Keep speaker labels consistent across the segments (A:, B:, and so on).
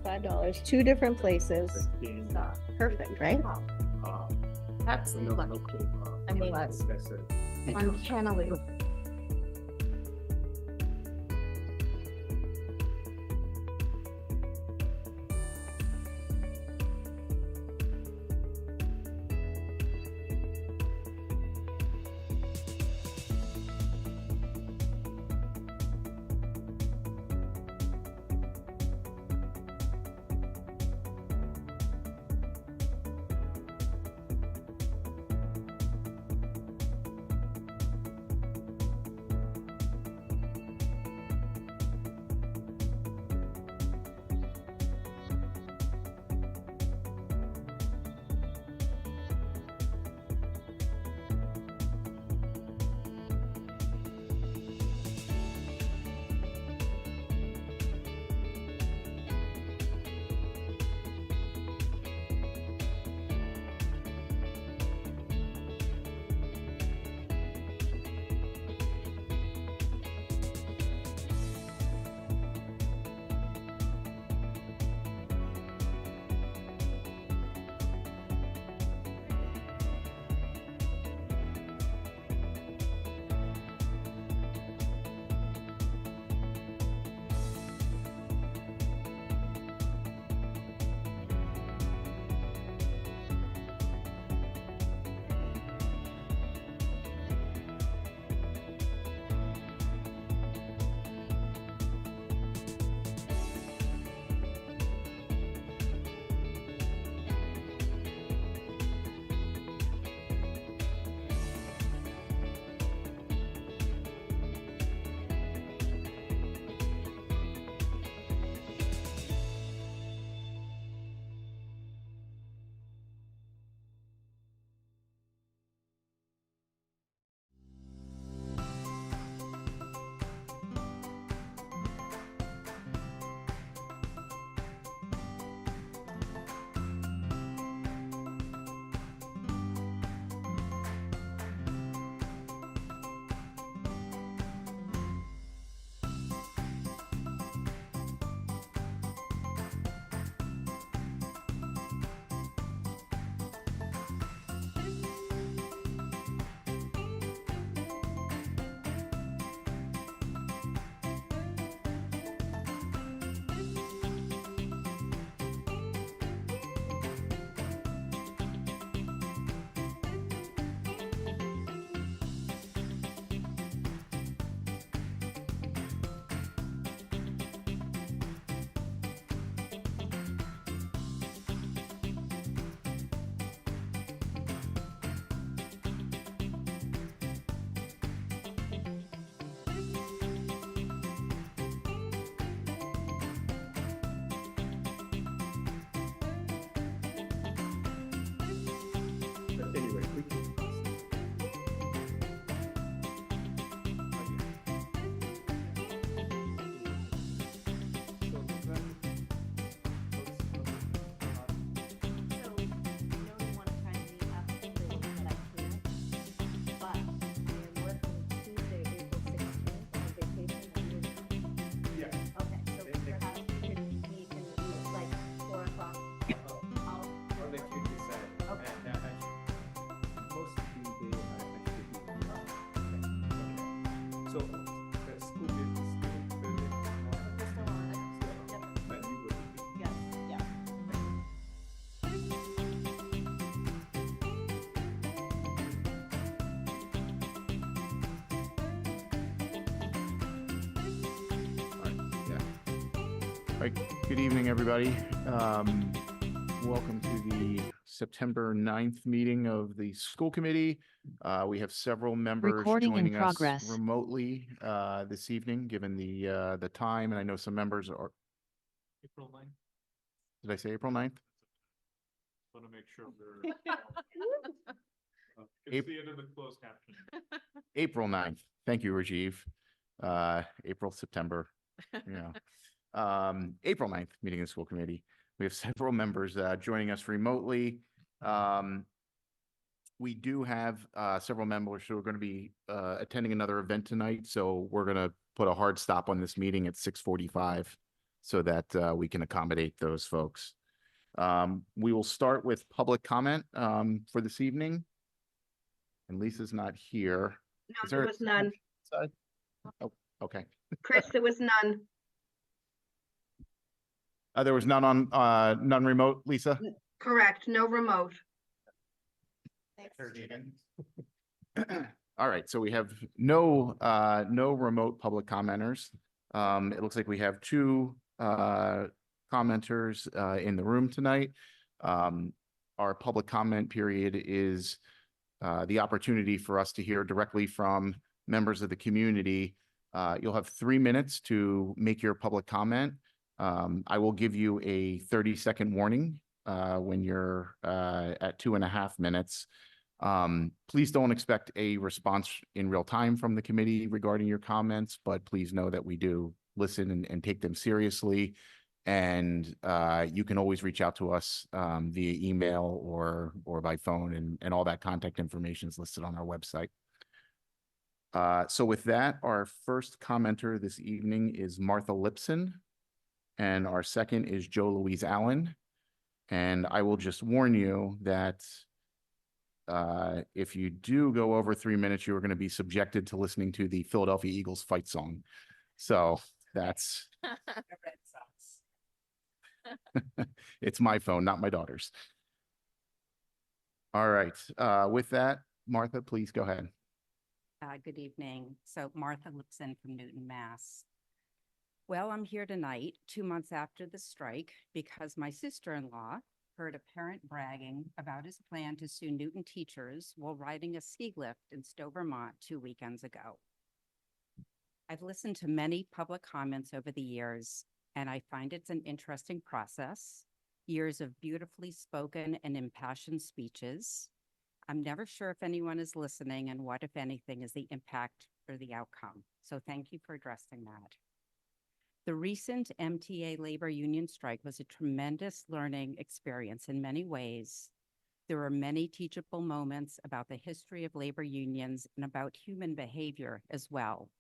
A: $5, 2 different places.
B: 15,
A: Perfect, right?
C: That's
B: no,
C: lucky.
B: okay,
C: I mean,
B: like I said,
C: uncannily.
B: but anyway, we can. Yeah. Or they could decide.
C: Okay.
B: And actually, most of the day I actually do. Okay. So the school building, but you would be.
D: All right, good evening, everybody. Welcome to the September 9th meeting of the school committee. We have several members
E: Recording in
D: joining us
E: progress.
D: remotely this evening, given the time, and I know some members are,
B: April 9th,
D: did I say April 9th?
B: want to make sure we're.
D: Ap-
B: See it in the closed caption.
D: April 9th. Thank you, Rajiv. April, September, you know. April 9th, meeting of the school committee. We have several members joining us remotely. We do have several members who are going to be attending another event tonight, so we're going to put a hard stop on this meeting at 6:45. so that we can accommodate those folks. We will start with public comment for this evening. And Lisa's not here.
E: No,
D: Is
E: there
D: there-
E: was none.
D: Oh, okay.
E: Chris, there was none.
D: There was none on, none remote, Lisa?
E: Correct, no remote.
D: All right, so we have no remote public commenters. It looks like we have two commenters in the room tonight. Our public comment period is the opportunity for us to hear directly from members of the community. You'll have 3 minutes to make your public comment. I will give you a 30-second warning when you're at 2.5 minutes. Please don't expect a response in real time from the committee regarding your comments, but please know that we do listen and take them seriously. And you can always reach out to us via email or by phone, and all that contact information is listed on our website. So with that, our first commenter this evening is Martha Lipson, and our second is Jo Louise Allen. And I will just warn you that if you do go over 3 minutes, you are going to be subjected to listening to the Philadelphia Eagles fight song. So that's it's my phone, not my daughter's. All right. With that, Martha, please go ahead.
F: Good evening. So Martha Lipson from Newton, Mass. Well, I'm here tonight, 2 months after the strike, because my sister-in-law heard a parent bragging about his plan to sue Newton teachers while riding a ski lift in Stowe, Vermont 2 weekends ago. I've listened to many public comments over the years, and I find it's an interesting process. Years of beautifully spoken and impassioned speeches. I'm never sure if anyone is listening and what, if anything, is the impact or the outcome. So thank you for addressing that. The recent MTA labor union strike was a tremendous learning experience in many ways. There were many teachable moments about the history of labor unions and about human behavior as well.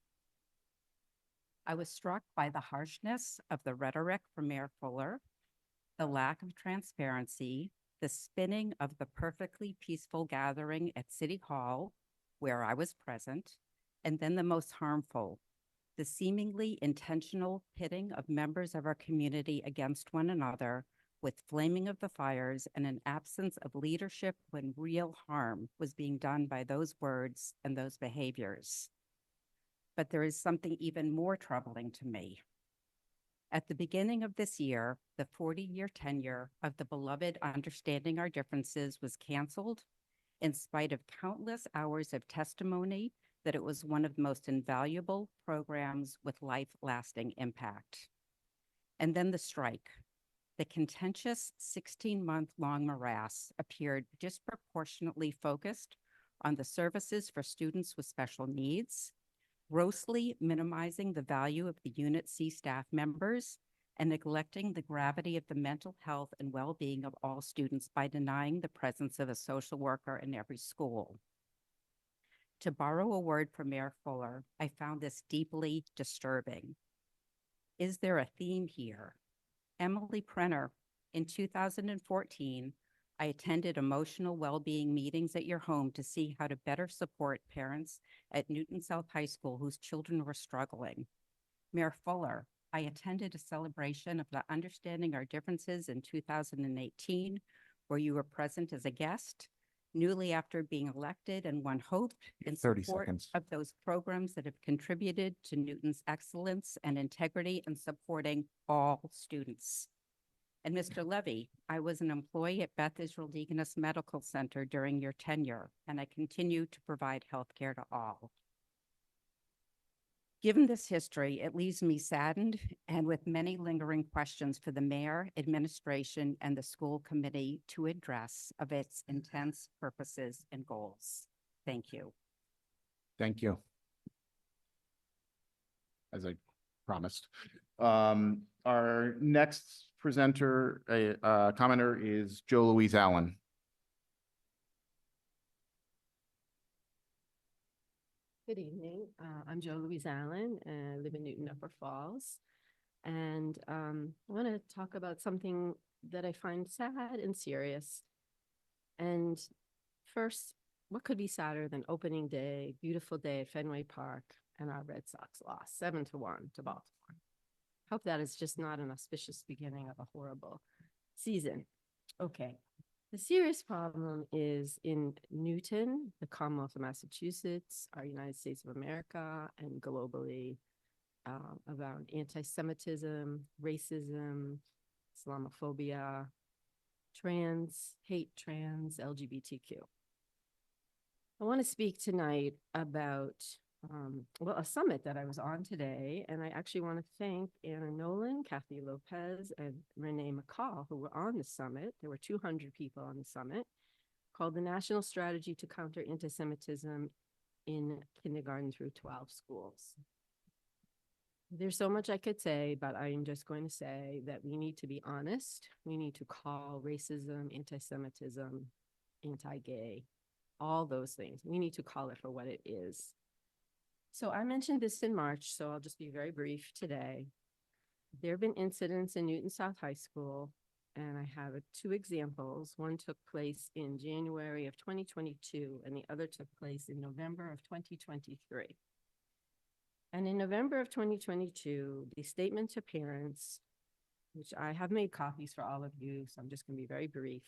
F: I was struck by the harshness of the rhetoric from Mayor Fuller, the lack of transparency, the spinning of the perfectly peaceful gathering at City Hall, where I was present, and then the most harmful, the seemingly intentional pitting of members of our community against one another with flaming of the fires and an absence of leadership when real harm was being done by those words and those behaviors. But there is something even more troubling to me. At the beginning of this year, the 40-year tenure of the beloved Understanding Our Differences was canceled in spite of countless hours of testimony that it was one of the most invaluable programs with life-lasting impact. And then the strike. The contentious 16-month-long morass appeared disproportionately focused on the services for students with special needs, grossly minimizing the value of the Unit C staff members, and neglecting the gravity of the mental health and well-being of all students by denying the presence of a social worker in every school. To borrow a word from Mayor Fuller, I found this deeply disturbing. Is there a theme here? Emily Prenner, in 2014, I attended emotional well-being meetings at your home to see how to better support parents at Newton South High School whose children were struggling. Mayor Fuller, I attended a celebration of the Understanding Our Differences in 2018, where you were present as a guest, newly after being elected, and one hoped in
D: 30
F: support
D: seconds.
F: of those programs that have contributed to Newton's excellence and integrity in supporting all students. And Mr. Levy, I was an employee at Beth Israel Deaconess Medical Center during your tenure, and I continue to provide health care to all. Given this history, it leaves me saddened and with many lingering questions for the mayor, administration, and the school committee to address of its intense purposes and goals. Thank you.
D: Thank you. As I promised. Our next presenter, commenter is Jo Louise Allen.
G: Good evening. I'm Jo Louise Allen and I live in Newton Upper Falls.
C: And I want to talk about something that I find sad and serious. And first, what could be sadder than opening day, beautiful day at Fenway Park, and our Red Sox lost 7-1 to Baltimore? Hope that is just not an auspicious beginning of a horrible season. Okay. The serious problem is in Newton, the Commonwealth of Massachusetts, our United States of America, and globally about anti-Semitism, racism, Islamophobia, hate trans, LGBTQ. I want to speak tonight about a summit that I was on today, and I actually want to thank Anna Nolan, Kathy Lopez, and Renee McCall, who were on the summit. There were 200 people on the summit, called the National Strategy to Counter Anti-Semitism in Kindergarten through 12 Schools. There's so much I could say, but I'm just going to say that we need to be honest. We need to call racism, anti-Semitism, anti-gay, all those things. We need to call it for what it is. So I mentioned this in March, so I'll just be very brief today. There have been incidents in Newton South High School, and I have 2 examples. One took place in January of 2022, and the other took place in November of 2023. And in November of 2022, the statement to parents, which I have made copies for all of you, so I'm just going to be very brief.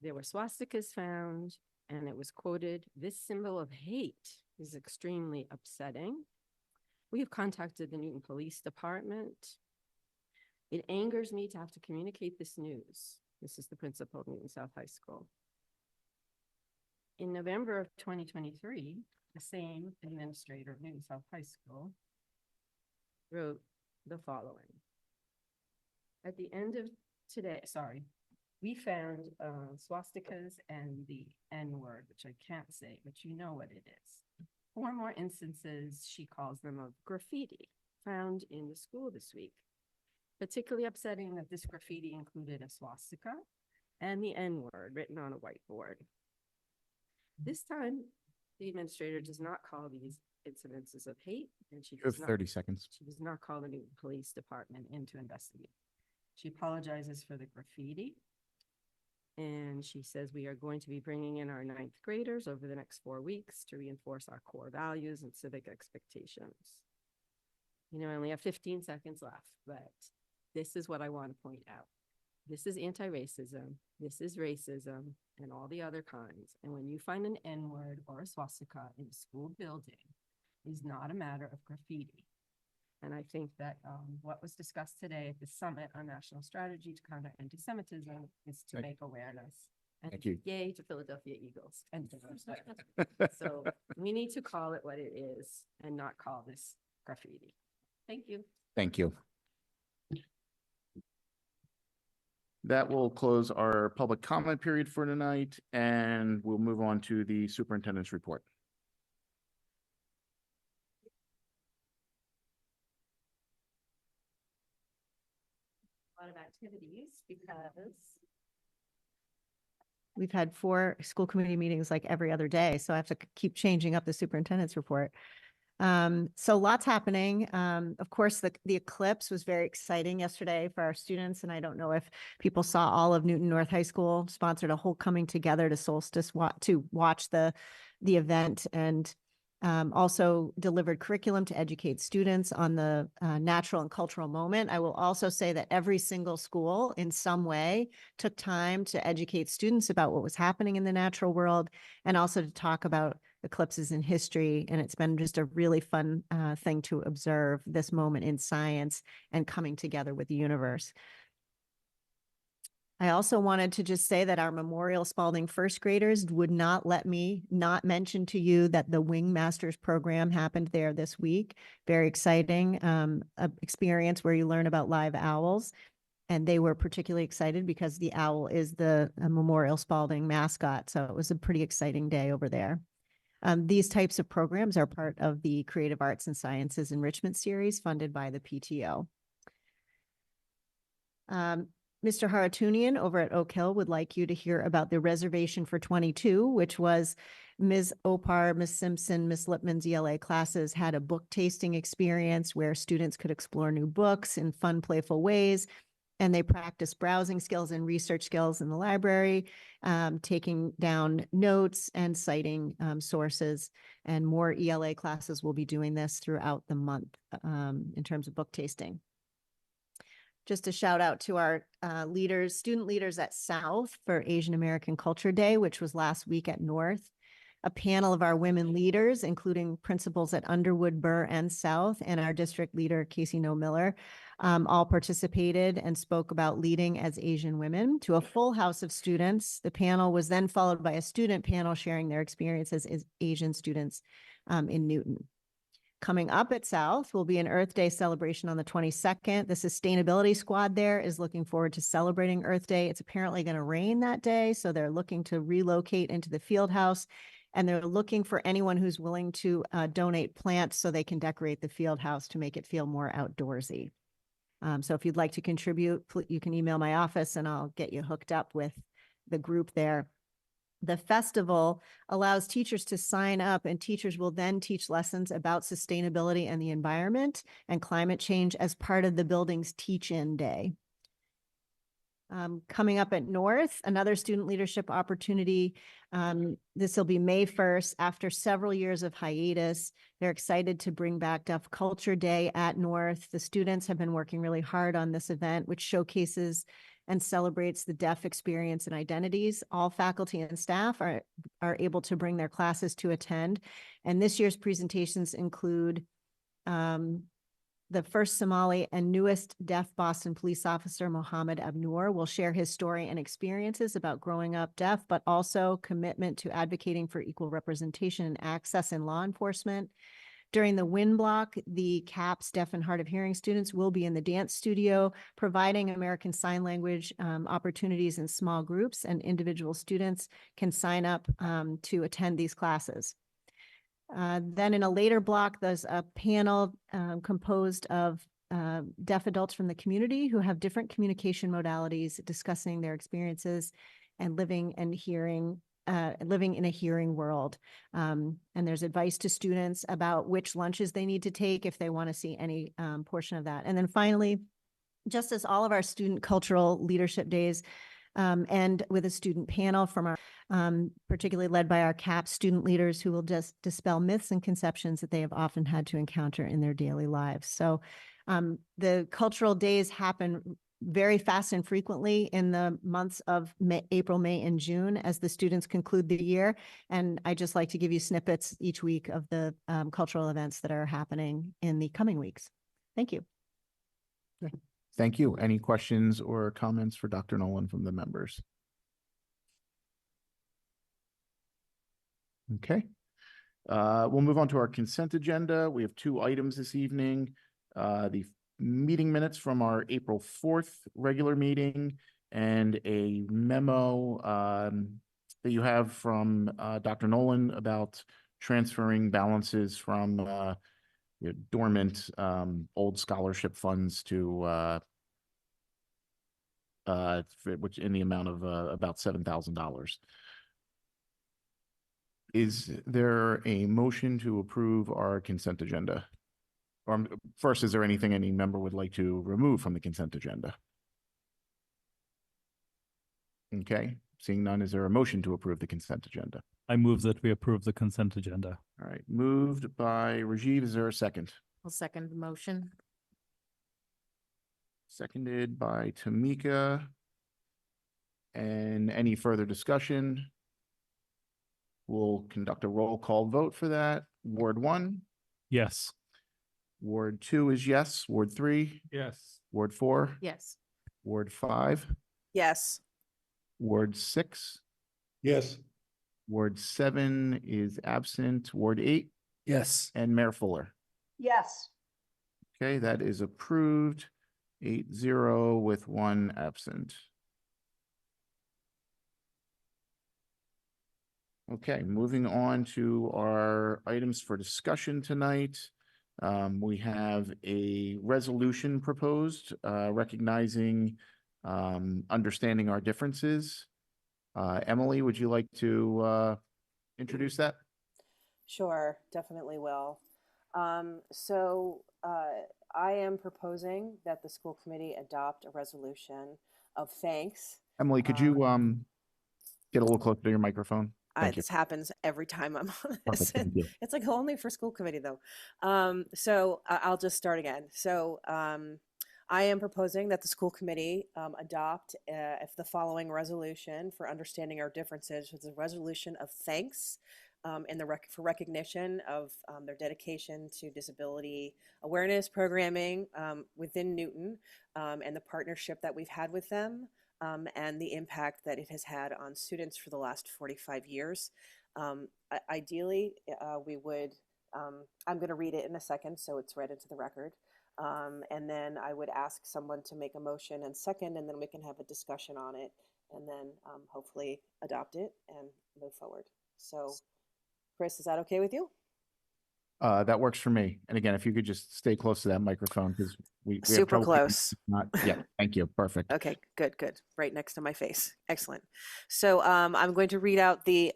C: There were swastikas found, and it was quoted, "This symbol of hate is extremely upsetting. We have contacted the Newton Police Department. It angers me to have to communicate this news." This is the principal of Newton South High School. In November of 2023, the same administrator of Newton South High School wrote the following. At the end of today, we found swastikas and the N-word, which I can't say, but you know what it is. 4 more instances, she calls them, of graffiti found in the school this week. Particularly upsetting that this graffiti included a swastika and the N-word written on a whiteboard. This time, the administrator does not call these incidences of hate, and she
D: You have
C: does not,
D: 30 seconds.
C: she does not call the Newton Police Department in to investigate. She apologizes for the graffiti, and she says we are going to be bringing in our 9th graders over the next 4 weeks to reinforce our core values and civic expectations. You know, I only have 15 seconds left, but this is what I want to point out. This is anti-racism, this is racism, and all the other kinds. And when you find an N-word or a swastika in a school building, is not a matter of graffiti. And I think that what was discussed today at the summit on National Strategy to Counter Anti-Semitism is to make awareness. And
D: Thank you.
C: yay to Philadelphia Eagles. And so we need to call it what it is and not call this graffiti. Thank you.
D: Thank you. That will close our public comment period for tonight, and we'll move on to the superintendent's report.
C: A lot of activities because
A: We've had 4 school committee meetings like every other day, so I have to keep changing up the superintendent's report. So lots happening. Of course, the eclipse was very exciting yesterday for our students, and I don't know if people saw all of Newton North High School sponsored a whole coming together to solstice to watch the event, and also delivered curriculum to educate students on the natural and cultural moment. I will also say that every single school in some way took time to educate students about what was happening in the natural world, and also to talk about eclipses in history. And it's been just a really fun thing to observe this moment in science and coming together with the universe. I also wanted to just say that our Memorial Spalding first graders would not let me not mention to you that the Wing Masters program happened there this week. Very exciting experience where you learn about live owls. And they were particularly excited because the owl is the Memorial Spalding mascot. So it was a pretty exciting day over there. These types of programs are part of the Creative Arts and Sciences Enrichment Series funded by the PTO. Mr. Haratunian over at Oak Hill would like you to hear about the reservation for 22, which was Ms. Opar, Ms. Simpson, Ms. Lipman's ELA classes had a book tasting experience where students could explore new books in fun, playful ways. And they practice browsing skills and research skills in the library, taking down notes and citing sources. And more ELA classes will be doing this throughout the month in terms of book tasting. Just a shout out to our student leaders at South for Asian American Culture Day, which was last week at North. A panel of our women leaders, including principals at Underwood, Burr, and South, and our district leader, Casey No Miller, all participated and spoke about leading as Asian women to a full house of students. The panel was then followed by a student panel sharing their experiences as Asian students in Newton. Coming up at South will be an Earth Day celebration on the 22nd. The sustainability squad there is looking forward to celebrating Earth Day. It's apparently going to rain that day, so they're looking to relocate into the field house, and they're looking for anyone who's willing to donate plants so they can decorate the field house to make it feel more outdoorsy. So if you'd like to contribute, you can email my office and I'll get you hooked up with the group there. The festival allows teachers to sign up, and teachers will then teach lessons about sustainability and the environment and climate change as part of the building's teach-in day. Coming up at North, another student leadership opportunity. This will be May 1st. After several years of hiatus, they're excited to bring back Deaf Culture Day at North. The students have been working really hard on this event, which showcases and celebrates the deaf experience and identities. All faculty and staff are able to bring their classes to attend. And this year's presentations include the first Somali and newest deaf Boston police officer, Mohammed Abnoor, will share his story and experiences about growing up deaf, but also commitment to advocating for equal representation and access in law enforcement. During the WIN block, the CAPS deaf and hard of hearing students will be in the dance studio, providing American Sign Language opportunities in small groups, and individual students can sign up to attend these classes. Then in a later block, there's a panel composed of deaf adults from the community who have different communication modalities, discussing their experiences and living in a hearing world. And there's advice to students about which lunches they need to take if they want to see any portion of that. And then finally, just as all of our student cultural leadership days end with a student panel from our, particularly led by our CAPS student leaders, who will just dispel myths and conceptions that they have often had to encounter in their daily lives. So the cultural days happen very fast and frequently in the months of April, May, and June as the students conclude the year. And I just like to give you snippets each week of the cultural events that are happening in the coming weeks. Thank you.
D: Thank you. Any questions or comments for Dr. Nolan from the members? Okay. We'll move on to our consent agenda. We have 2 items this evening. The meeting minutes from our April 4th regular meeting and a memo that you have from Dr. Nolan about transferring balances from dormant old scholarship funds to which in the amount of about $7,000. Is there a motion to approve our consent agenda? Or first, is there anything any member would like to remove from the consent agenda? Okay, seeing none, is there a motion to approve the consent agenda?
G: I move that we approve the consent agenda.
D: All right, moved by Rajiv. Is there a second?
H: I'll second the motion.
D: Seconded by Tamika. And any further discussion? We'll conduct a roll call vote for that. Ward 1,
G: Yes.
D: Ward 2 is yes. Ward 3,
B: Yes.
D: Ward 4,
H: Yes.
D: Ward 5,
H: Yes.
D: Ward 6,
B: Yes.
D: Ward 7 is absent. Ward 8,
B: Yes.
D: and Mayor Fuller.
E: Yes.
D: Okay, that is approved. 8-0 with 1 absent. Okay, moving on to our items for discussion tonight. We have a resolution proposed recognizing understanding our differences. Emily, would you like to introduce that?
I: Sure, definitely will. I am proposing that the school committee adopt a resolution of thanks.
D: Emily, could you get a little closer to your microphone? Thank you.
I: This happens every time I'm on this.
D: Perfect, thank you.
I: It's like only for school committee though. I'll just start again. I am proposing that the school committee adopt if the following resolution for understanding our differences, which is a resolution of thanks for recognition of their dedication to disability awareness programming within Newton and the partnership that we've had with them and the impact that it has had on students for the last 45 years. Ideally, we would, I'm going to read it in a second so it's read into the record. And then I would ask someone to make a motion and second, and then we can have a discussion on it and then hopefully adopt it and move forward. So Chris, is that okay with you?
D: That works for me. And again, if you could just stay close to that microphone because we have
I: Super
D: trouble hearing.
I: close.
D: Yeah, thank you. Perfect.
I: Okay, good. Right next to my face. Excellent. So I'm going to read out the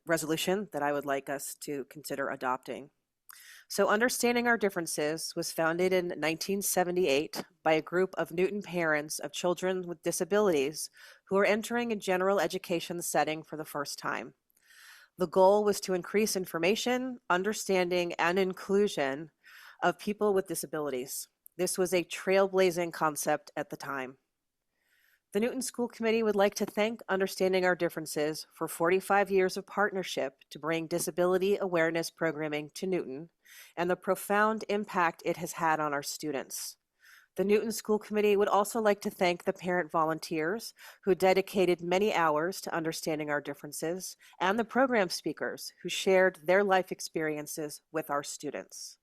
I: resolution that I would like us to consider adopting. So Understanding Our Differences was founded in 1978 by a group of Newton parents of children with disabilities who are entering a general education setting for the first time. The goal was to increase information, understanding, and inclusion of people with disabilities. This was a trailblazing concept at the time. The Newton School Committee would like to thank Understanding Our Differences for 45 years of partnership to bring disability awareness programming to Newton and the profound impact it has had on our students. The Newton School Committee would also like to thank the parent volunteers who dedicated many hours to Understanding Our Differences and the program speakers who shared their life experiences with our students.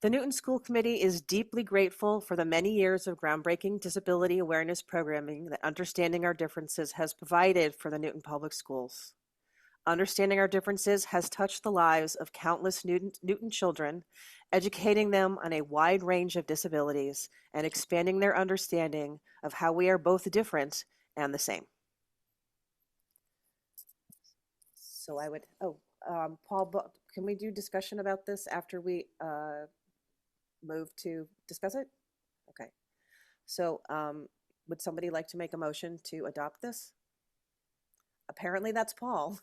I: The Newton School Committee is deeply grateful for the many years of groundbreaking disability awareness programming that Understanding Our Differences has provided for the Newton Public Schools. Understanding Our Differences has touched the lives of countless Newton children, educating them on a wide range of disabilities and expanding their understanding of how we are both different and the same. So I would, Paul, can we do discussion about this after we move to discuss it? Okay. So would somebody like to make a motion to adopt this? Apparently that's Paul.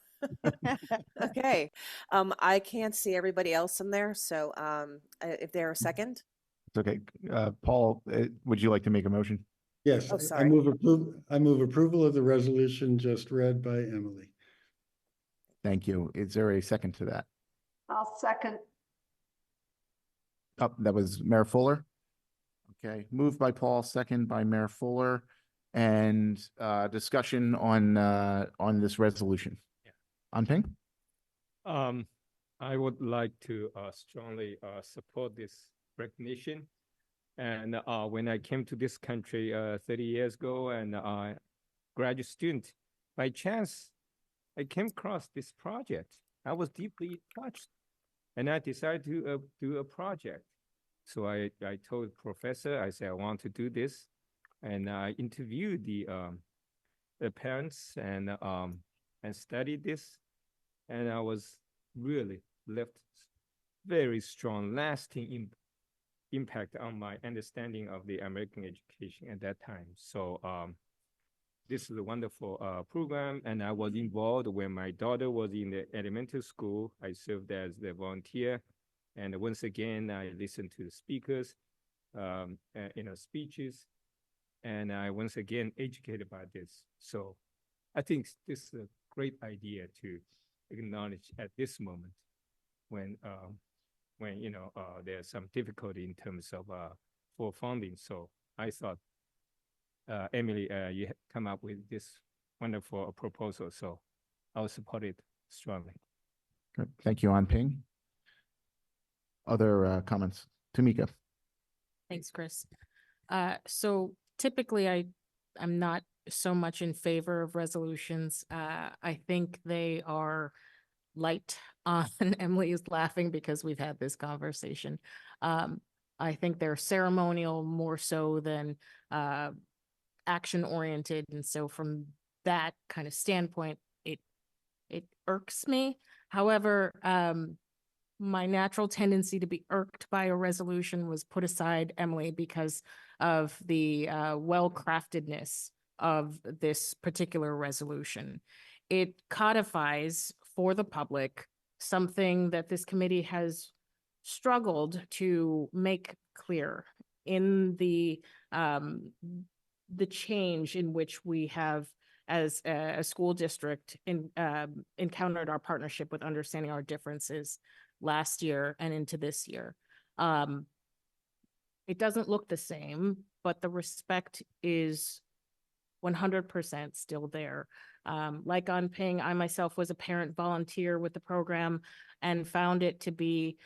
I: Okay. I can't see everybody else in there. So if they're a second.
D: It's okay. Paul, would you like to make a motion?
J: Yes,
I: Oh,
J: I
I: sorry.
J: move approval of the resolution just read by Emily.
D: Thank you. Is there a second to that?
E: I'll second.
D: Oh, that was Mayor Fuller. Okay, moved by Paul, second by Mayor Fuller, and discussion on this resolution.
K: Yeah.
D: On Ping?
K: I would like to strongly support this recognition. And when I came to this country 30 years ago and graduate student, by chance, I came across this project. I was deeply touched and I decided to do a project. So I told the professor, I said, I want to do this. And I interviewed the parents and studied this. And I was really left very strong, lasting impact on my understanding of the American education at that time. So this is a wonderful program, and I was involved when my daughter was in the elementary school. I served as the volunteer, and once again, I listened to the speakers, speeches, and I once again educated about this. So I think this is a great idea to acknowledge at this moment when there's some difficulty in terms of for funding. So I thought, Emily, you come up with this wonderful proposal, so I'll support it strongly.
D: Good. Thank you, An Ping. Other comments? Tamika.
H: Thanks, Chris. So typically I'm not so much in favor of resolutions. I think they are light on Emily is laughing because we've had this conversation. I think they're ceremonial more so than action oriented. And so from that kind of standpoint, it irks me. However, my natural tendency to be irked by a resolution was put aside, Emily, because of the well-craftedness of this particular resolution. It codifies for the public something that this committee has struggled to make clear in the change in which we have as a school district encountered our partnership with Understanding Our Differences last year and into this year. It doesn't look the same, but the respect is 100% still there. Like on Ping, I myself was a parent volunteer with the program and found it to be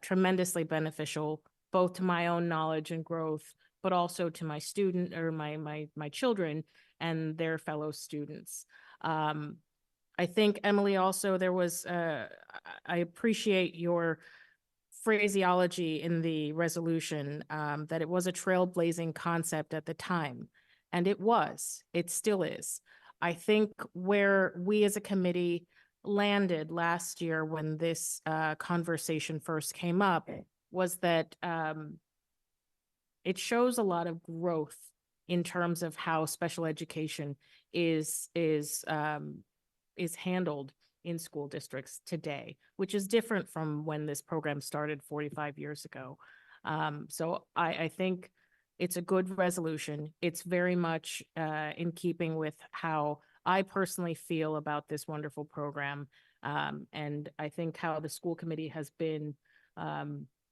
H: tremendously beneficial, both to my own knowledge and growth, but also to my student or my children and their fellow students. I think, Emily, also there was, I appreciate your phraseology in the resolution, that it was a trailblazing concept at the time. And it still is. I think where we as a committee landed last year when this conversation first came up was that it shows a lot of growth in terms of how special education is handled in school districts today, which is different from when this program started 45 years ago. So I think it's a good resolution. It's very much in keeping with how I personally feel about this wonderful program. And I think how the school committee has been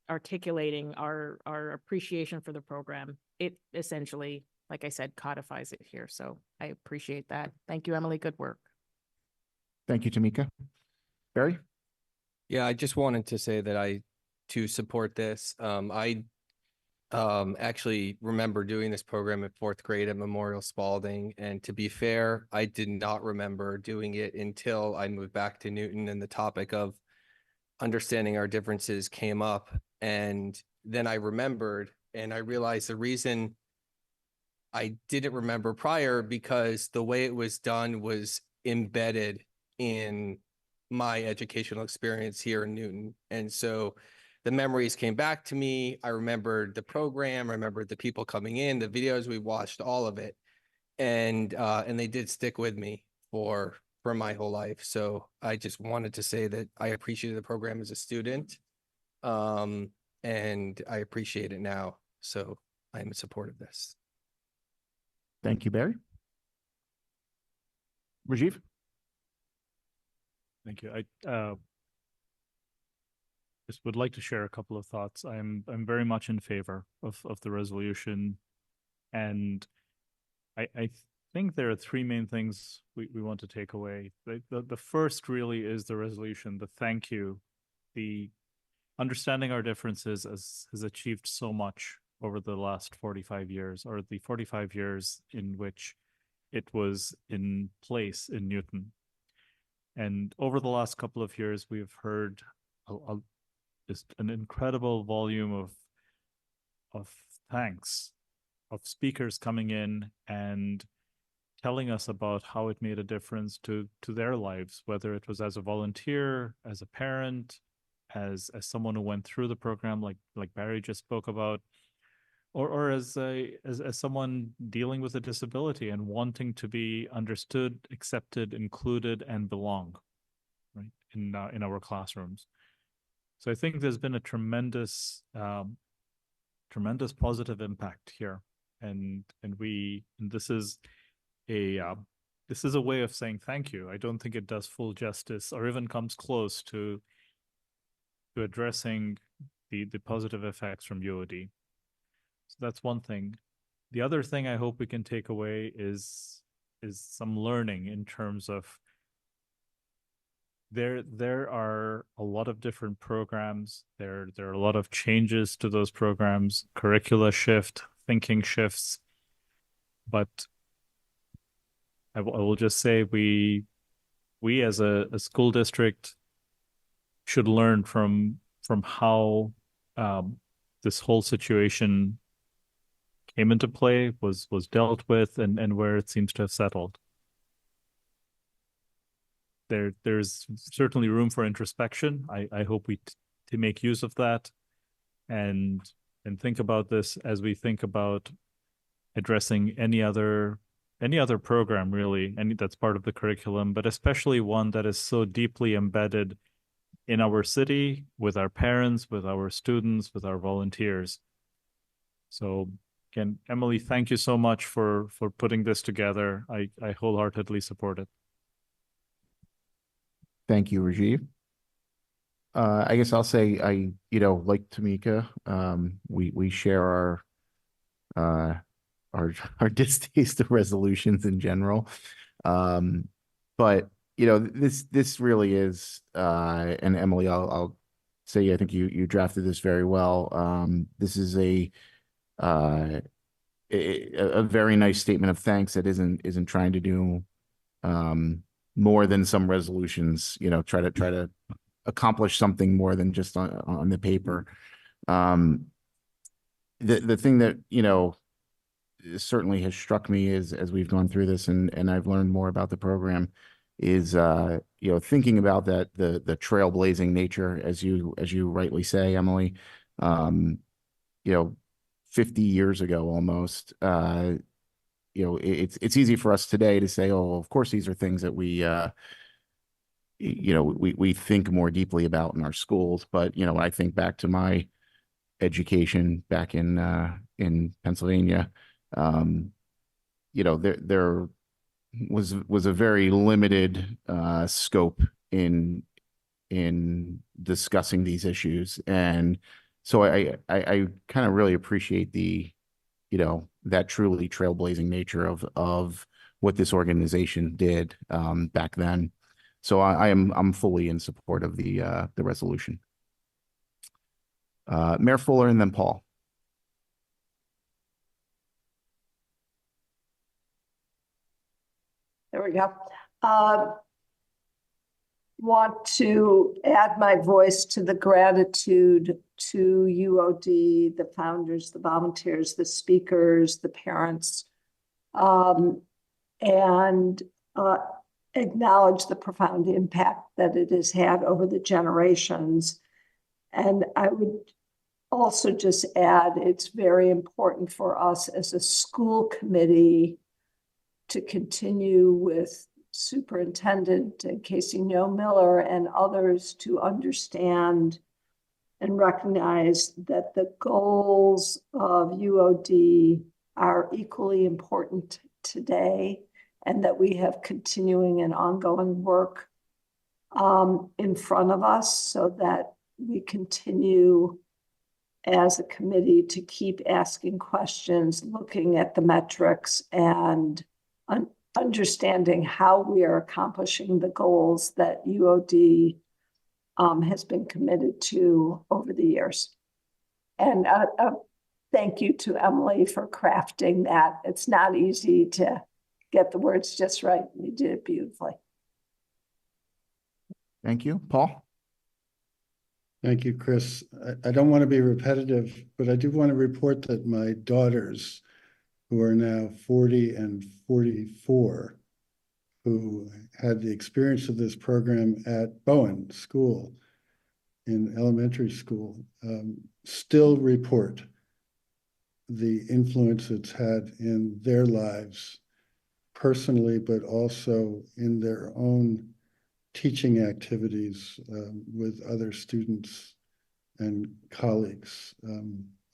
H: articulating our appreciation for the program. It essentially, like I said, codifies it here. So I appreciate that. Thank you, Emily. Good work.
D: Thank you, Tamika. Barry?
B: Yeah, I just wanted to say that I too support this. I actually remember doing this program in 4th grade at Memorial Spalding. And to be fair, I did not remember doing it until I moved back to Newton and the topic of understanding our differences came up. And then I remembered and I realized the reason I didn't remember prior because the way it was done was embedded in my educational experience here in Newton. And so the memories came back to me. I remembered the program, I remembered the people coming in, the videos we watched, all of it. And they did stick with me for my whole life. So I just wanted to say that I appreciated the program as a student. And I appreciate it now. So I'm in support of this.
D: Thank you, Barry. Rajiv?
G: Thank you. I just would like to share a couple of thoughts. I'm very much in favor of the resolution, and I think there are three main things we want to take away. The first really is the resolution, the thank you, the understanding our differences has achieved so much over the last 45 years, or the 45 years in which it was in place in Newton. And over the last couple of years, we've heard just an incredible volume of thanks, of speakers coming in and telling us about how it made a difference to their lives, whether it was as a volunteer, as a parent, as someone who went through the program, like Barry just spoke about, or as someone dealing with a disability and wanting to be understood, accepted, included, and belong, right, in our classrooms. So I think there's been a tremendous positive impact here, and this is a way of saying thank you. I don't think it does full justice or even comes close to addressing the positive effects from UOD. So that's one thing. The other thing I hope we can take away is some learning in terms of there are a lot of different programs. There are a lot of changes to those programs, curricula shift, thinking shifts. But I will just say we as a school district should learn from how this whole situation came into play, was dealt with, and where it seems to have settled. There's certainly room for introspection. I hope we to make use of that and think about this as we think about addressing any other program really, and that's part of the curriculum, but especially one that is so deeply embedded in our city, with our parents, with our students, with our volunteers. So again, Emily, thank you so much for putting this together. I wholeheartedly support it.
D: Thank you, Rajiv. I guess I'll say like Tamika, we share our distaste of resolutions in general. But this really is, and Emily, I'll say, I think you drafted this very well. This is a very nice statement of thanks that isn't trying to do more than some resolutions, try to accomplish something more than just on the paper. The thing that certainly has struck me is, as we've gone through this and I've learned more about the program, is thinking about that the trailblazing nature, as you rightly say, Emily. 50 years ago almost. It's easy for us today to say, oh, of course these are things that we think more deeply about in our schools. But when I think back to my education back in Pennsylvania, there was a very limited scope in discussing these issues. And so I kind of really appreciate that truly trailblazing nature of what this organization did back then. So I'm fully in support of the resolution. Mayor Fuller and then Paul.
L: There we go. Want to add my voice to the gratitude to UOD, the founders, the volunteers, the speakers, the parents, and acknowledge the profound impact that it has had over the generations. And I would also just add, it's very important for us as a school committee to continue with Superintendent Casey Miller and others to understand and recognize that the goals of UOD are equally important today, and that we have continuing and ongoing work in front of us, so that we continue as a committee to keep asking questions, looking at the metrics, and understanding how we are accomplishing the goals that UOD has been committed to over the years. And thank you to Emily for crafting that. It's not easy to get the words just right. You did it beautifully.
D: Thank you. Paul?
J: Thank you, Chris. I don't want to be repetitive, but I do want to report that my daughters, who are now 40 and 44, who had the experience of this program at Bowen School in elementary school, still report the influence it's had in their lives personally, but also in their own teaching activities with other students and colleagues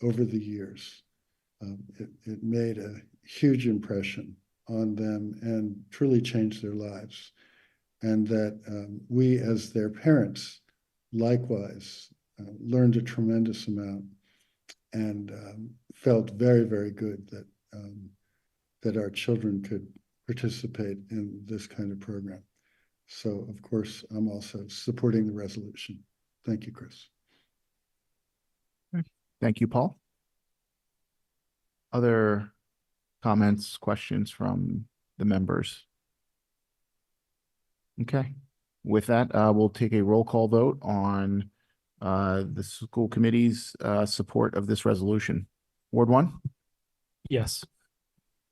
J: over the years. It made a huge impression on them and truly changed their lives. And that we, as their parents, likewise learned a tremendous amount and felt very, very good that that our children could participate in this kind of program. So, of course, I'm also supporting the resolution. Thank you, Chris.
D: Thank you, Paul. Other comments, questions from the members? Okay. With that, we'll take a roll call vote on the school committee's support of this resolution. Ward 1?
G: Yes.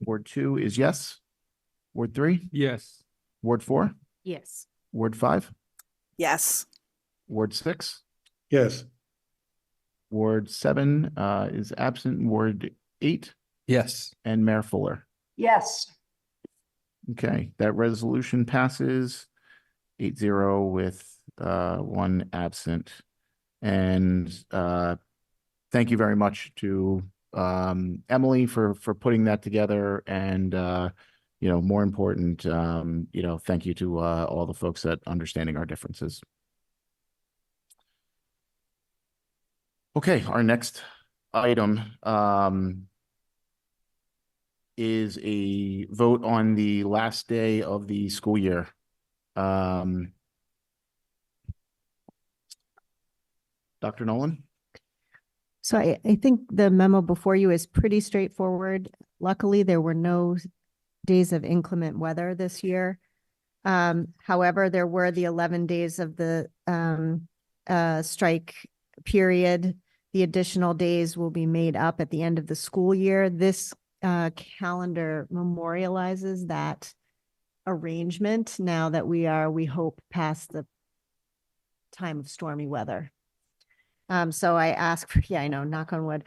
D: Ward 2 is yes. Ward 3?
K: Yes.
D: Ward 4?
H: Yes.
D: Ward 5?
I: Yes.
D: Ward 6?
J: Yes.
D: Ward 7 is absent. Ward 8?
B: Yes.
D: And Mayor Fuller.
L: Yes.
D: Okay, that resolution passes 8-0 with 1 absent. And thank you very much to Emily for putting that together. And you know, more important, you know, thank you to all the folks at Understanding Our Differences. Okay, our next item is a vote on the last day of the school year. Dr. Nolan?
A: So I think the memo before you is pretty straightforward. Luckily, there were no days of inclement weather this year. However, there were the 11 days of the strike period. The additional days will be made up at the end of the school year. This calendar memorializes that arrangement now that we hope, past the time of stormy weather. So I ask for, yeah, I know, knock on wood.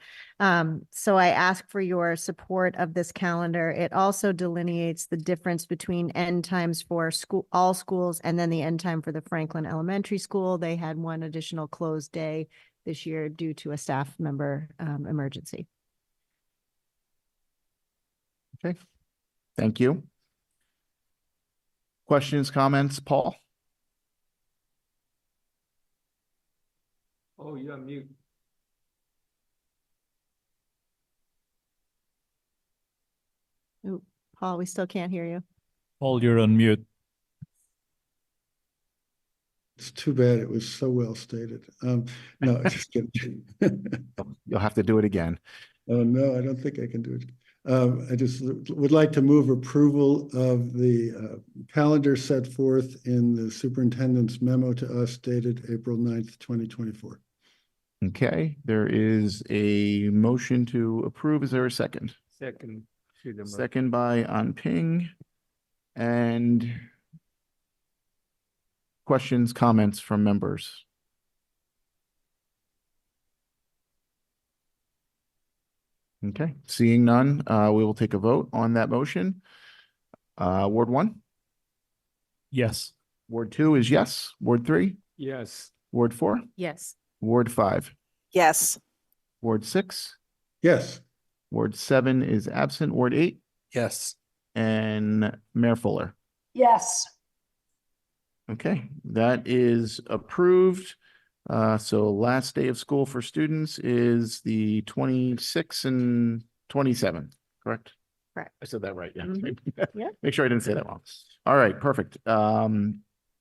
A: So I ask for your support of this calendar. It also delineates the difference between end times for all schools and then the end time for the Franklin Elementary School. They had one additional closed day this year due to a staff member emergency.
D: Okay, thank you. Questions, comments, Paul?
K: Oh, you're on mute.
A: Ooh, Paul, we still can't hear you.
G: Paul, you're on mute.
J: It's too bad. It was so well stated. No, just kidding.
D: You'll have to do it again.
J: Oh, no, I don't think I can do it. I just would like to move approval of the calendar set forth in the superintendent's memo to us dated April 9th, 2024.
D: Okay, there is a motion to approve. Is there a second?
K: Second.
D: Second by Anping. And questions, comments from members? Okay, seeing none, we will take a vote on that motion. Ward 1?
G: Yes.
D: Ward 2 is yes. Ward 3?
K: Yes.
D: Ward 4?
H: Yes.
D: Ward 5?
I: Yes.
D: Ward 6?
J: Yes.
D: Ward 7 is absent. Ward 8?
B: Yes.
D: And Mayor Fuller.
L: Yes.
D: Okay, that is approved. So last day of school for students is the 26th and 27th, correct?
A: Correct.
D: I said that right, yeah.
A: Yeah.
D: Make sure I didn't say that wrong. All right, perfect.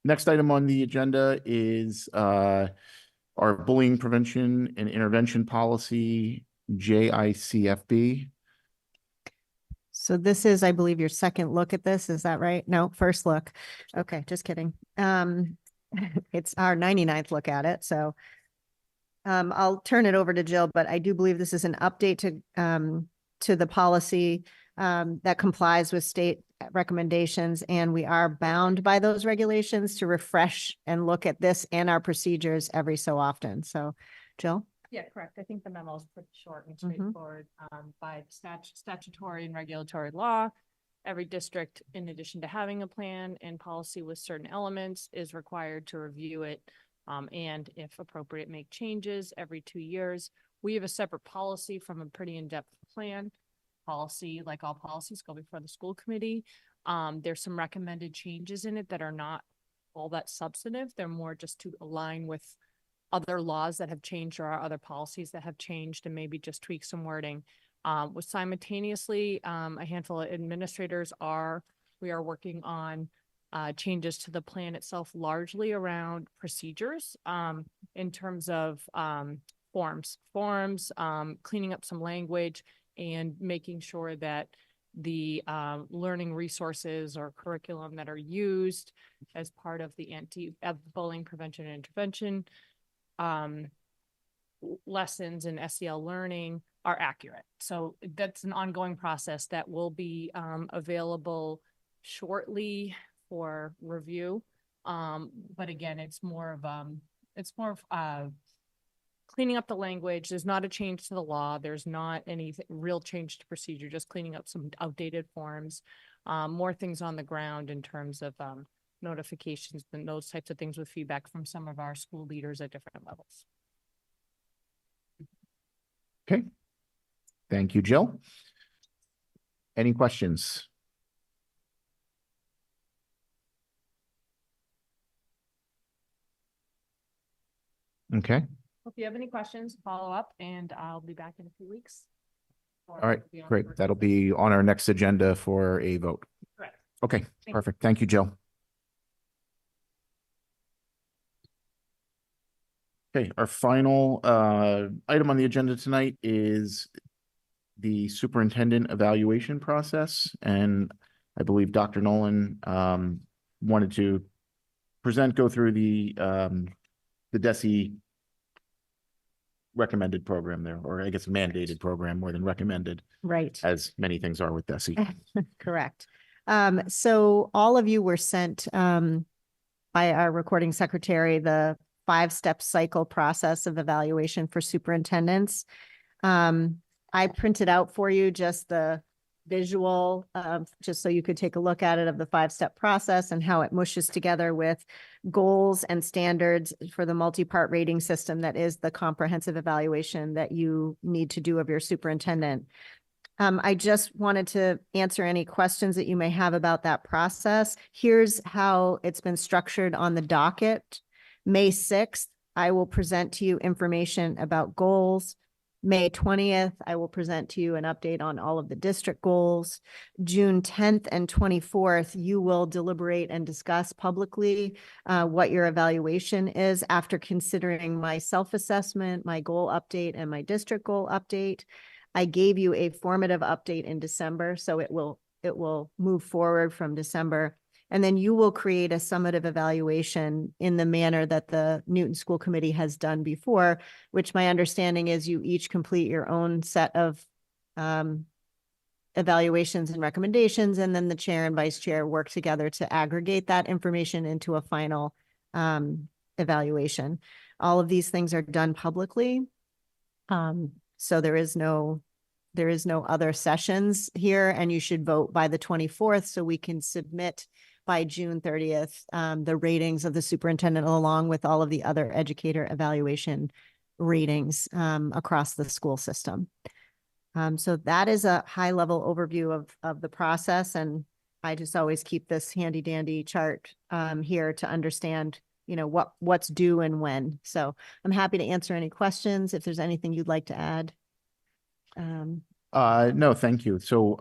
D: Next item on the agenda is our bullying prevention and intervention policy, JICFB.
A: So this is, I believe, your second look at this. Is that right? No, first look. Okay, just kidding. It's our 99th look at it. So I'll turn it over to Jill, but I do believe this is an update to the policy that complies with state recommendations, and we are bound by those regulations to refresh and look at this and our procedures every so often. So Jill?
H: Yeah, correct. I think the memo is pretty short and
A: Mhm.
H: straightforward. By statutory and regulatory law, every district, in addition to having a plan and policy with certain elements, is required to review it and, if appropriate, make changes every 2 years. We have a separate policy from a pretty in-depth plan. Policy, like all policies, go before the school committee. There's some recommended changes in it that are not all that substantive. They're more just to align with other laws that have changed or other policies that have changed, and maybe just tweak some wording. With simultaneously, a handful of administrators we are working on changes to the plan itself, largely around procedures in terms of forms, cleaning up some language and making sure that the learning resources or curriculum that are used as part of the anti-bullying prevention and intervention lessons in SEL learning are accurate. So that's an ongoing process that will be available shortly for review. But again, it's more of cleaning up the language. There's not a change to the law. There's not any real change to procedure, just cleaning up some outdated forms, more things on the ground in terms of notifications and those types of things with feedback from some of our school leaders at different levels.
D: Okay. Thank you, Jill. Any questions? Okay.
H: If you have any questions, follow up and I'll be back in a few weeks.
D: All right, great. That'll be on our next agenda for a vote.
H: Correct.
D: Okay,
H: you.
D: perfect. Thank you, Jill. Okay, our final item on the agenda tonight is the superintendent evaluation process. And I believe Dr. Nolan wanted to go through the DESE recommended program there, or I guess mandated program more than recommended,
A: Right.
D: as many things are with DESE.
A: Correct. So all of you were sent by our recording secretary the 5-step cycle process of evaluation for superintendents. I printed out for you just the visual, just so you could take a look at it, of the 5-step process and how it mushes together with goals and standards for the multi-part rating system that is the comprehensive evaluation that you need to do of your superintendent. I just wanted to answer any questions that you may have about that process. Here's how it's been structured on the docket. May 6th, I will present to you information about goals. May 20th, I will present to you an update on all of the district goals. June 10th and 24th, you will deliberate and discuss publicly what your evaluation is after considering my self-assessment, my goal update, and my district goal update. I gave you a formative update in December, so it will move forward from December. And then you will create a summative evaluation in the manner that the Newton School Committee has done before, which my understanding is you each complete your own set of evaluations and recommendations, and then the chair and vice chair work together to aggregate that information into a final evaluation. All of these things are done publicly. So there is no other sessions here, and you should vote by the 24th so we can submit by June 30th, the ratings of the superintendent along with all of the other educator evaluation ratings across the school system. So that is a high level overview of the process. And I just always keep this handy dandy chart here to understand, what's due and when. So I'm happy to answer any questions if there's anything you'd like to add.
D: No, thank you. So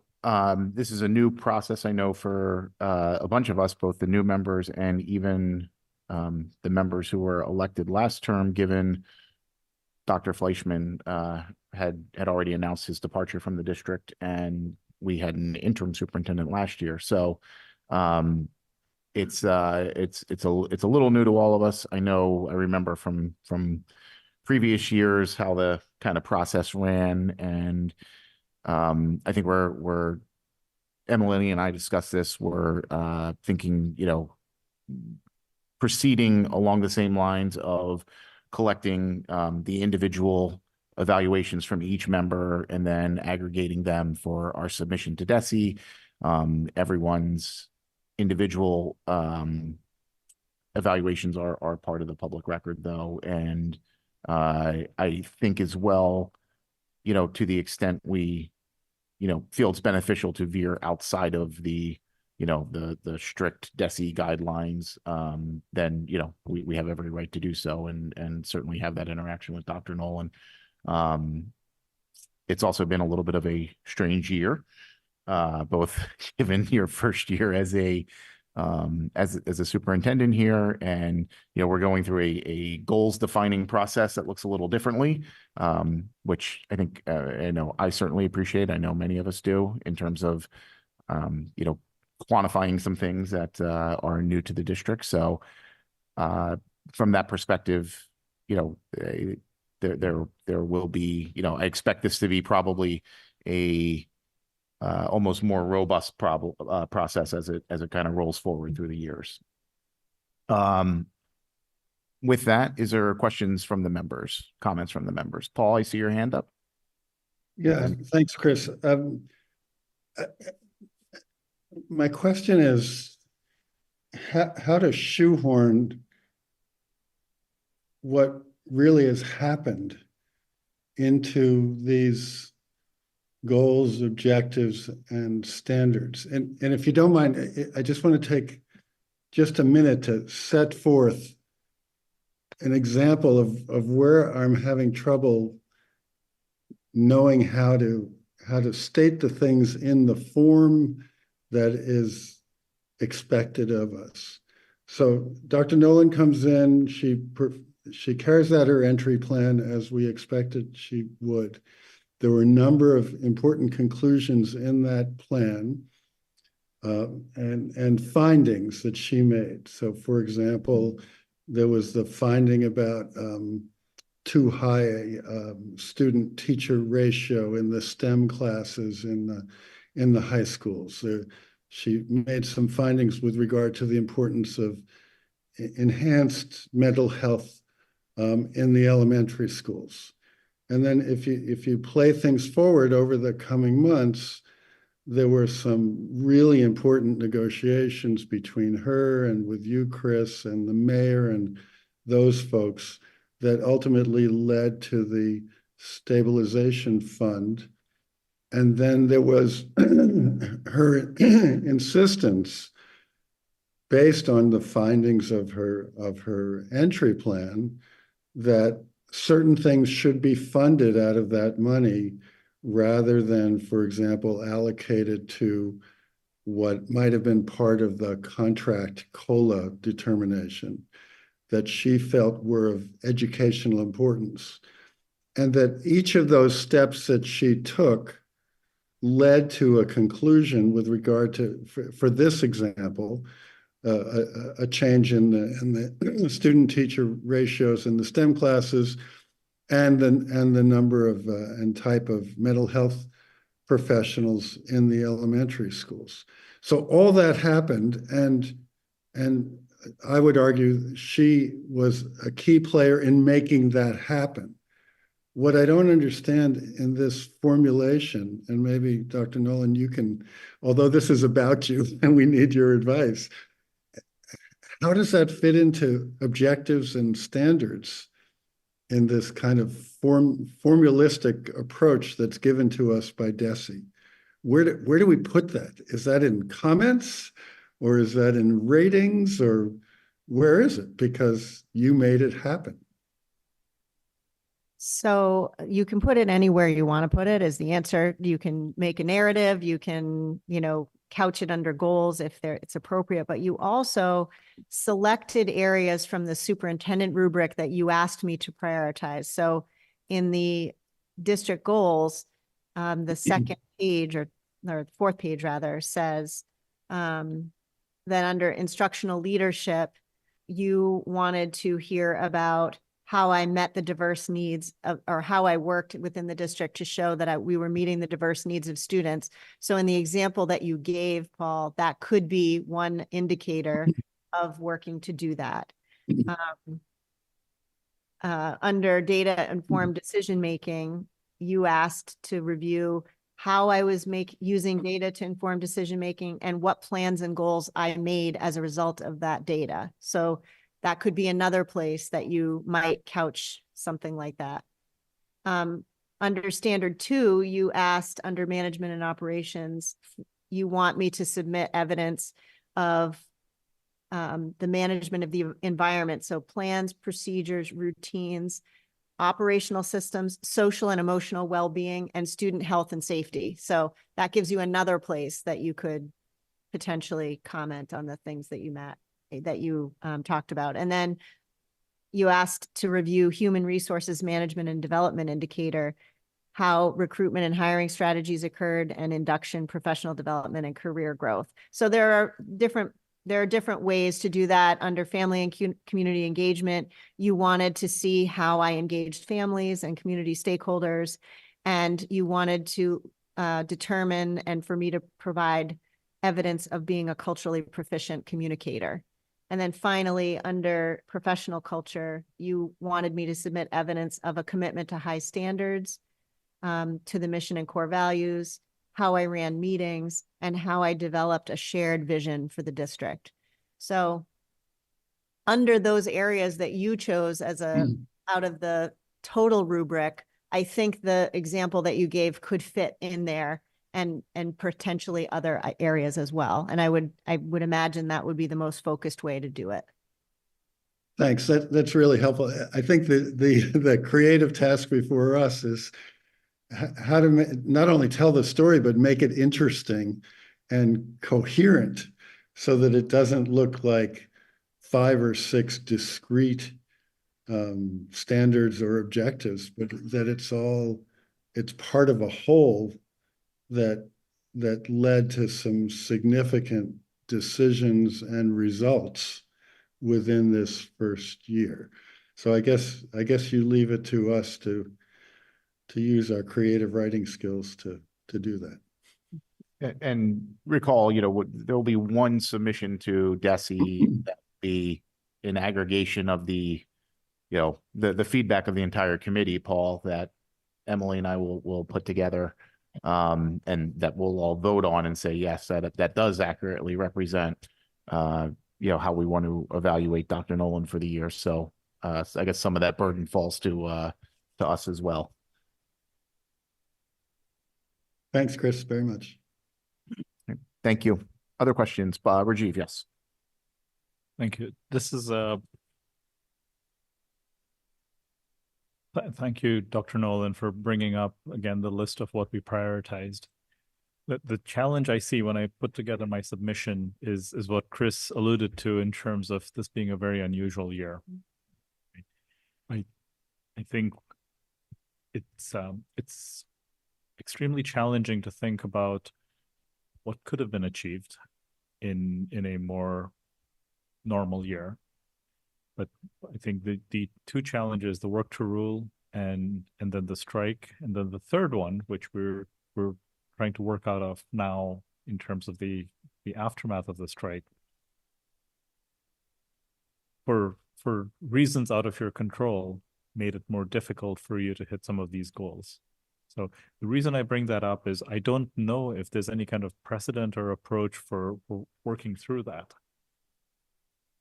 D: this is a new process, I know, for a bunch of us, both the new members and even the members who were elected last term, given Dr. Fleischman had already announced his departure from the district, and we had an interim superintendent last year. So it's a little new to all of us. I remember from previous years how the kind of process ran, and I think we're Emily and I discussed this. We're thinking, proceeding along the same lines of collecting the individual evaluations from each member and then aggregating them for our submission to DESE. Everyone's individual evaluations are part of the public record, though, and I think as well, to the extent we feel it's beneficial to veer outside of the strict DESE guidelines, then, we have every right to do so and certainly have that interaction with Dr. Nolan. It's also been a little bit of a strange year, both given your first year as a superintendent here, and we're going through a goals defining process that looks a little differently, which I think I certainly appreciate. I know many of us do, in terms of quantifying some things that are new to the district. So from that perspective, there will be, I expect this to be probably a almost more robust process as it kind of rolls forward through the years. With that, is there questions from the members, comments from the members? Paul, I see your hand up.
J: Yeah, thanks, Chris. My question is how to shoehorn what really has happened into these goals, objectives, and standards. And if you don't mind, I just want to take just a minute to set forth an example of where I'm having trouble knowing how to state the things in the form that is expected of us. So Dr. Nolan comes in, she carries out her entry plan as we expected she would. There were a number of important conclusions in that plan and findings that she made. So for example, there was the finding about too high a student-teacher ratio in the STEM classes in the high schools. She made some findings with regard to the importance of enhanced mental health in the elementary schools. And then if you play things forward over the coming months, there were some really important negotiations between her and with you, Chris, and the mayor and those folks that ultimately led to the stabilization fund. And then there was her insistence, based on the findings of her entry plan, that certain things should be funded out of that money rather than, for example, allocated to what might have been part of the contract COLA determination that she felt were of educational importance. And that each of those steps that she took led to a conclusion with regard to, for this example, a change in the student-teacher ratios in the STEM classes and the number of and type of mental health professionals in the elementary schools. So all that happened, and I would argue she was a key player in making that happen. What I don't understand in this formulation, and maybe Dr. Nolan, you can, although this is about you and we need your advice, how does that fit into objectives and standards in this kind of formalistic approach that's given to us by DESE? Where do we put that? Is that in comments, or is that in ratings, or where is it? Because you made it happen.
A: So you can put it anywhere you want to put it is the answer. You can make a narrative, you can, couch it under goals if it's appropriate, but you also selected areas from the superintendent rubric that you asked me to prioritize. So in the district goals, the second page or the fourth page rather says that under instructional leadership, you wanted to hear about how I met the diverse needs of, or how I worked within the district to show that we were meeting the diverse needs of students. So in the example that you gave, Paul, that could be one indicator of working to do that. Under data-informed decision-making, you asked to review how I was using data to inform decision-making and what plans and goals I made as a result of that data. So that could be another place that you might couch something like that. Under standard 2, you asked under management and operations, you want me to submit evidence of the management of the environment. So plans, procedures, routines, operational systems, social and emotional well-being, and student health and safety. So that gives you another place that you could potentially comment on the things that you talked about. And then you asked to review human resources management and development indicator, how recruitment and hiring strategies occurred, and induction, professional development, and career growth. So there are different there are different ways to do that under family and community engagement. You wanted to see how I engaged families and community stakeholders, and you wanted to determine and for me to provide evidence of being a culturally proficient communicator. And then finally, under professional culture, you wanted me to submit evidence of a commitment to high standards, to the mission and core values, how I ran meetings, and how I developed a shared vision for the district. So under those areas that you chose as out of the total rubric, I think the example that you gave could fit in there, and potentially other areas as well. And I would imagine that would be the most focused way to do it.
J: Thanks. That's really helpful. I think the creative task before us is how to not only tell the story, but make it interesting and coherent so that it doesn't look like 5 or 6 discrete standards or objectives, but that it's part of a whole that led to some significant decisions and results within this first year. So I guess you leave it to us to use our creative writing skills to do that.
D: And recall, there'll be one submission to DESE that will be an aggregation of the feedback of the entire committee, Paul, that Emily and I will put together, and that we'll all vote on and say, yes, that does accurately represent, how we want to evaluate Dr. Nolan for the year. So I guess some of that burden falls to us as well.
J: Thanks, Chris, very much.
D: Thank you. Other questions? Rajiv, yes.
G: Thank you. This is thank you, Dr. Nolan, for bringing up again the list of what we prioritized. The challenge I see when I put together my submission is what Chris alluded to in terms of this being a very unusual year. I think it's extremely challenging to think about what could have been achieved in a more normal year. But I think the 2 challenges, the work to rule and then the strike, and then the third one, which we're trying to work out of now in terms of the aftermath of the strike, for reasons out of your control, made it more difficult for you to hit some of these goals. So the reason I bring that up is I don't know if there's any kind of precedent or approach for working through that.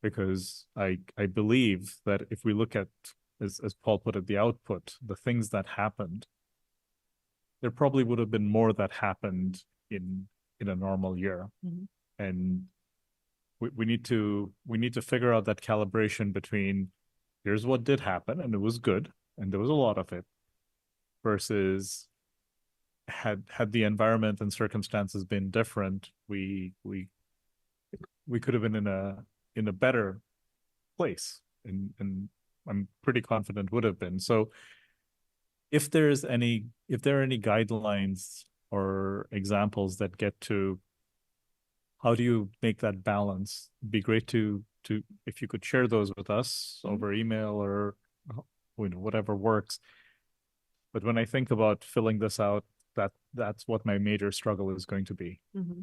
G: Because I believe that if we look at, as Paul put it, the output, the things that happened, there probably would have been more that happened in a normal year. Mm-hmm. And we need to figure out that calibration between here's what did happen and it was good and there was a lot of it, versus had the environment and circumstances been different, we could have been in a better place, and I'm pretty confident would have been. So if there are any guidelines or examples that get to how do you make that balance, it'd be great to if you could share those with us over email or whatever works. But when I think about filling this out, that's what my major struggle is going to be.
A: Mm-hmm.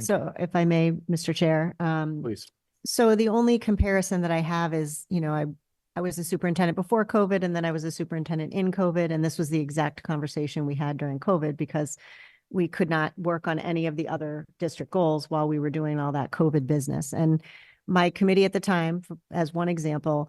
A: So if I may, Mr. Chair.
D: Please.
A: So the only comparison that I have is, I was a superintendent before COVID, and then I was a superintendent in COVID. And this was the exact conversation we had during COVID, because we could not work on any of the other district goals while we were doing all that COVID business. And my committee at the time, as one example,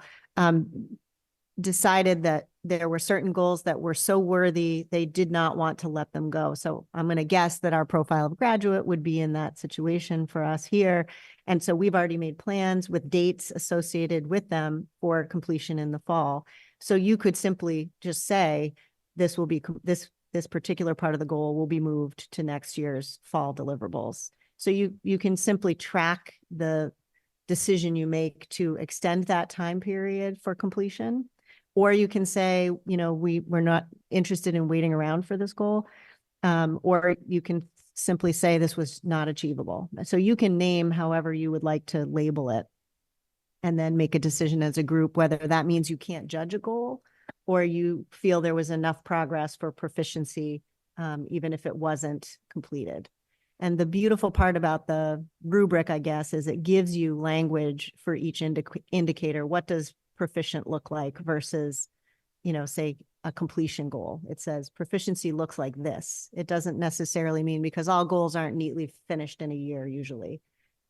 A: decided that there were certain goals that were so worthy, they did not want to let them go. So I'm going to guess that our profile of graduate would be in that situation for us here. And so we've already made plans with dates associated with them for completion in the fall. So you could simply just say, this will be, this particular part of the goal will be moved to next year's fall deliverables. So you can simply track the decision you make to extend that time period for completion. Or you can say, we're not interested in waiting around for this goal. Or you can simply say this was not achievable. So you can name however you would like to label it and then make a decision as a group, whether that means you can't judge a goal or you feel there was enough progress for proficiency, even if it wasn't completed. And the beautiful part about the rubric, I guess, is it gives you language for each indicator. What does proficient look like versus, say a completion goal? It says proficiency looks like this. It doesn't necessarily mean, because all goals aren't neatly finished in a year usually.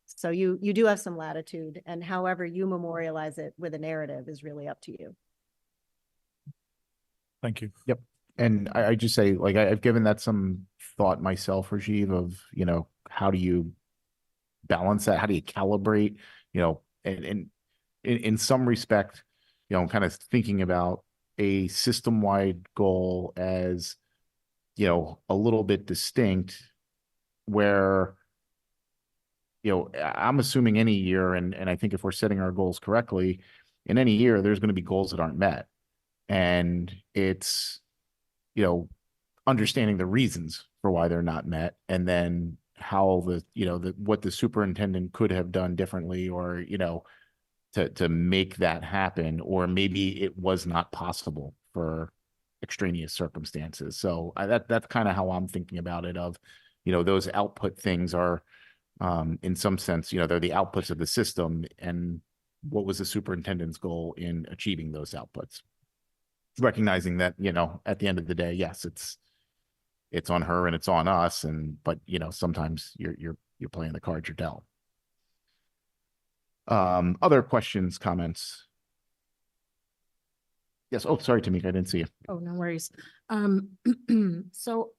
A: So you do have some latitude, and however you memorialize it with a narrative is really up to you.
G: Thank you.
D: Yep. And I just say, like, I've given that some thought myself, Rajiv, of, how do you balance that? How do you calibrate, and in some respect, I'm kind of thinking about a system-wide goal as, a little bit distinct where, I'm assuming any year, and I think if we're setting our goals correctly, in any year, there's going to be goals that aren't met. And it's, understanding the reasons for why they're not met, and then how what the superintendent could have done differently, or, to make that happen, or maybe it was not possible for extraneous circumstances. So that's kind of how I'm thinking about it, of, those output things are, in some sense, they're the outputs of the system, and what was the superintendent's goal in achieving those outputs? Recognizing that, at the end of the day, yes, it's on her and it's on us, but sometimes you're playing the cards you're dealt. Other questions, comments? Yes. Oh, sorry, Tamika, I didn't see you.
H: Oh, no worries. So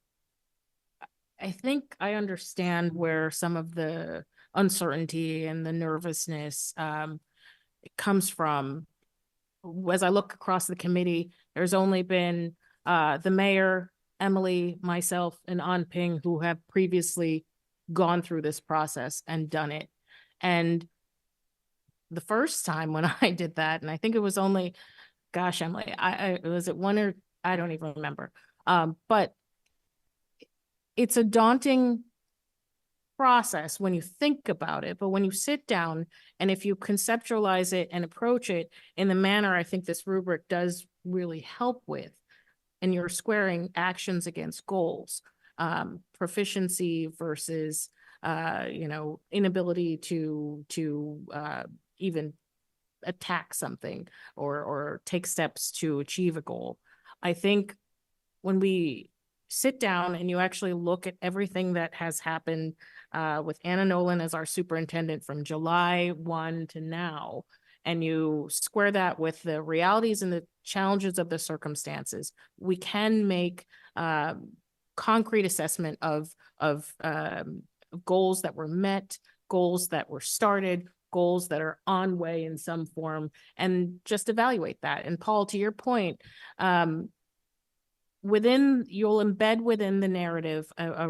H: I think I understand where some of the uncertainty and the nervousness it comes from. As I look across the committee, there's only been the mayor, Emily, myself, and Anping who have previously gone through this process and done it. And the first time when I did that, and I think it was only, gosh, Emily, I was it one, or I don't even remember. But it's a daunting process when you think about it, but when you sit down and if you conceptualize it and approach it in the manner I think this rubric does really help with, and you're squaring actions against goals, proficiency versus inability to even attack something or take steps to achieve a goal. I think when we sit down and you actually look at everything that has happened with Anna Nolan as our superintendent from July 1 to now, and you square that with the realities and the challenges of the circumstances, we can make concrete assessment of goals that were met, goals that were started, goals that are on way in some form, and just evaluate that. And Paul, to your point, you'll embed within the narrative,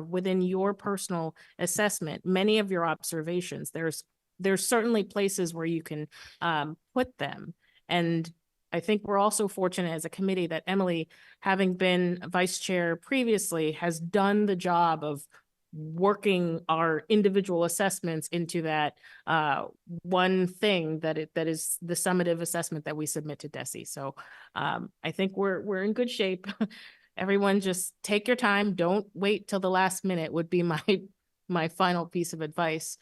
H: within your personal assessment, many of your observations. There's certainly places where you can put them. And I think we're also fortunate as a committee that Emily, having been vice chair previously, has done the job of working our individual assessments into that one thing that is the summative assessment that we submit to DESE. So I think we're in good shape. Everyone just take your time. Don't wait till the last minute would be my final piece of advice.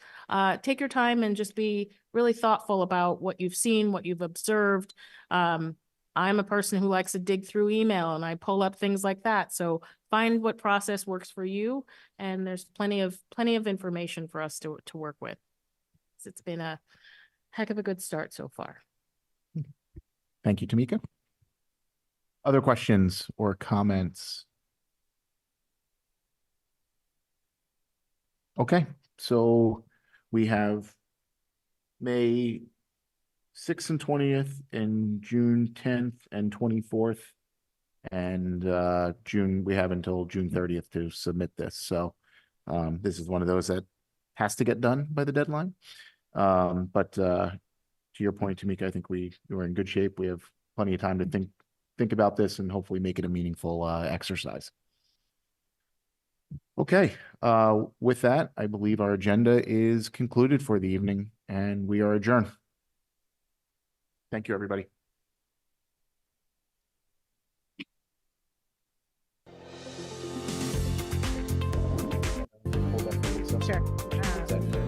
H: Take your time and just be really thoughtful about what you've seen, what you've observed. I'm a person who likes to dig through email and I pull up things like that. So find what process works for you. And there's plenty of information for us to work with. It's been a heck of a good start so far.
D: Thank you, Tamika. Other questions or comments? Okay, so we have May 6th and 20th and June 10th and 24th. And we have until June 30th to submit this. So this is one of those that has to get done by the deadline. But to your point, Tamika, I think we're in good shape. We have plenty of time to think about this and hopefully make it a meaningful exercise. Okay, with that, I believe our agenda is concluded for the evening and we are adjourned. Thank you, everybody.
A: Sure.